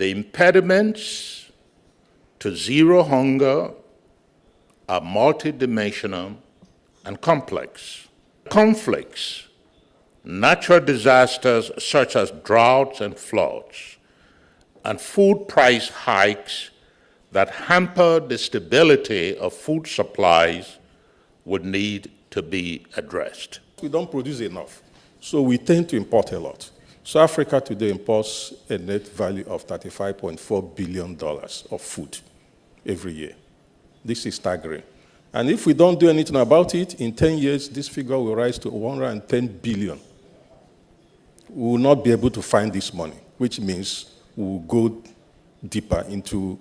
The impediments to zero hunger are multidimensional and complex. Conflicts, natural disasters such as droughts and floods, and food price hikes that hamper the stability of food supplies would need to be addressed. We don't produce enough, so we tend to import a lot. So Africa today imports a net value of $35.4 billion of food every year. This is staggering. And if we don't do anything about it, in 10 years, this figure will rise to 110 billion. We will not be able to find this money, which means we will go deeper into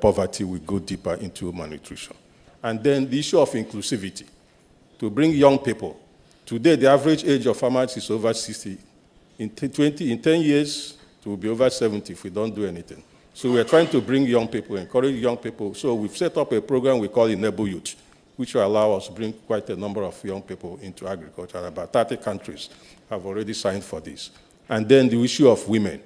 poverty, we go deeper into malnutrition. And then the issue of inclusivity, to bring young people. Today, the average age of farmers is over 60. In 10 years, it will be over 70 if we don't do anything. So we're trying to bring young people, encourage young people. So we've set up a program we call Enable Youth, which will allow us to bring quite a number of young people into agriculture. About 30 countries have already signed for this. And then the issue of women.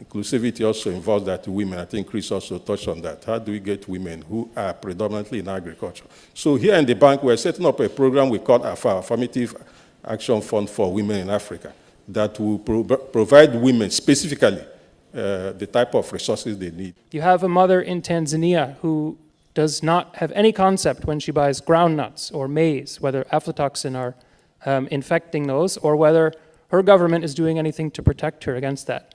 Inclusivity also involves that women. I think Chris also touched on that. How do we get women who are predominantly in agriculture? So here in the bank, we're setting up a program we call AFA, Affirmative Action Fund for Women in Africa, that will provide women specifically the type of resources they need. You have a mother in Tanzania who does not have any concept when she buys groundnuts or maize, whether aflatoxin are infecting those, or whether her government is doing anything to protect her against that.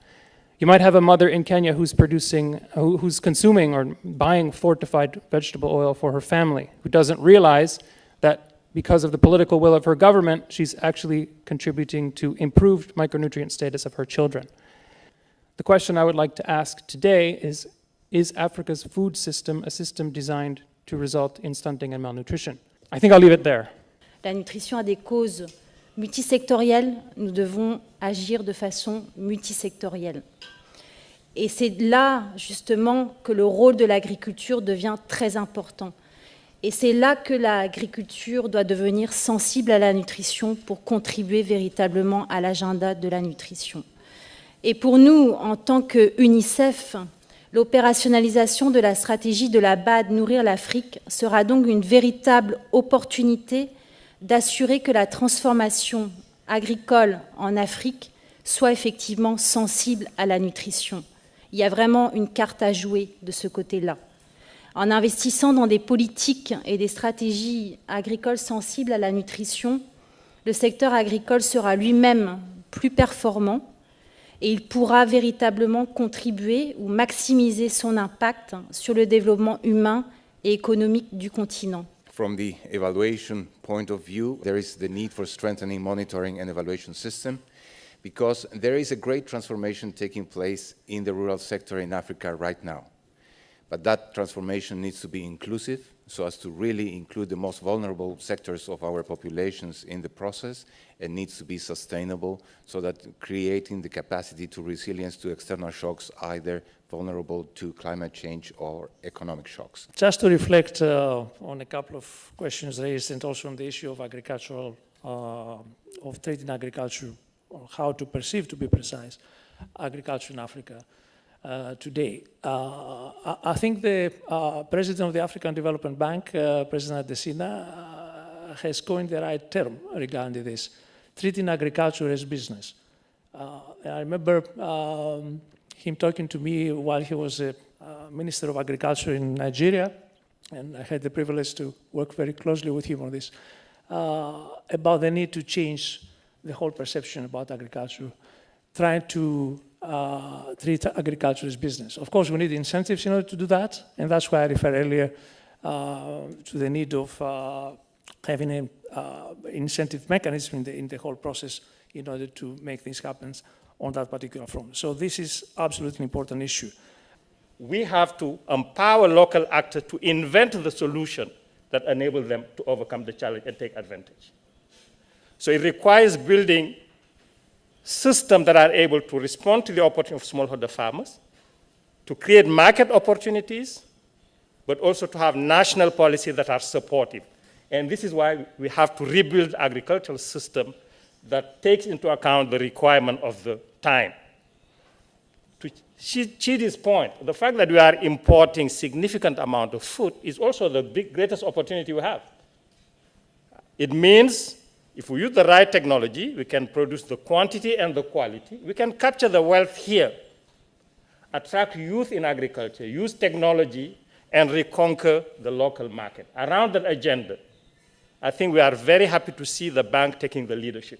You might have a mother in Kenya who's consuming or buying fortified vegetable oil for her family, who doesn't realize that because of the political will of her government, she's actually contributing to improved micronutrient status of her children. The question I would like to ask today is Africa's food system a system designed to result in stunting and malnutrition? I think I'll leave it there. La nutrition a des causes multisectorielles, nous devons agir de façon multisectorielle. Et c'est là, justement, que le rôle de l'agriculture devient très important. Et c'est là que l'agriculture doit devenir sensible à la nutrition pour contribuer véritablement à l'agenda de la nutrition. Et pour nous, en tant qu'UNICEF, l'opérationnalisation de la stratégie de la BAD Nourrir l'Afrique sera donc une véritable opportunité d'assurer que la transformation agricole en Afrique soit effectivement sensible à la nutrition. Il y a vraiment une carte à jouer de ce côté-là. En investissant dans des politiques et des stratégies agricoles sensibles à la nutrition, le secteur agricole sera lui-même plus performant et il pourra véritablement contribuer ou maximiser son impact sur le développement humain et économique du continent. From the evaluation point of view, there is the need for strengthening monitoring and evaluation system because there is a great transformation taking place in the rural sector in Africa right now. But that transformation needs to be inclusive so as to really include the most vulnerable sectors of our populations in the process, and needs to be sustainable so that creating the capacity to resilience to external shocks, either vulnerable to climate change or economic shocks. Just to reflect on a couple of questions raised and also on the issue of agricultural, of trade in agriculture, or how to perceive, to be precise, agriculture in Africa. Today. I think the President of the African Development Bank, President Adesina, has coined the right term regarding this, treating agriculture as business. I remember him talking to me while he was a Minister of Agriculture in Nigeria, and I had the privilege to work very closely with him on this, about the need to change the whole perception about agriculture, trying to treat agriculture as business. Of course, we need incentives in order to do that, and that's why I referred earlier to the need of having an incentive mechanism in the whole process in order to make things happen on that particular front. So this is absolutely an important issue. We have to empower local actors to invent the solution that enables them to overcome the challenge and take advantage. So it requires building systems that are able to respond to the opportunity of smallholder farmers, to create market opportunities, but also to have national policies that are supportive. And this is why we have to rebuild the agricultural system that takes into account the requirement of the time. to Chidi's point, the fact that we are importing significant amount of food is also the greatest opportunity we have. It means if we use the right technology, we can produce the quantity and the quality. We can capture the wealth here, attract youth in agriculture, use technology, and reconquer the local market. Around that agenda, I think we are very happy to see the bank taking the leadership.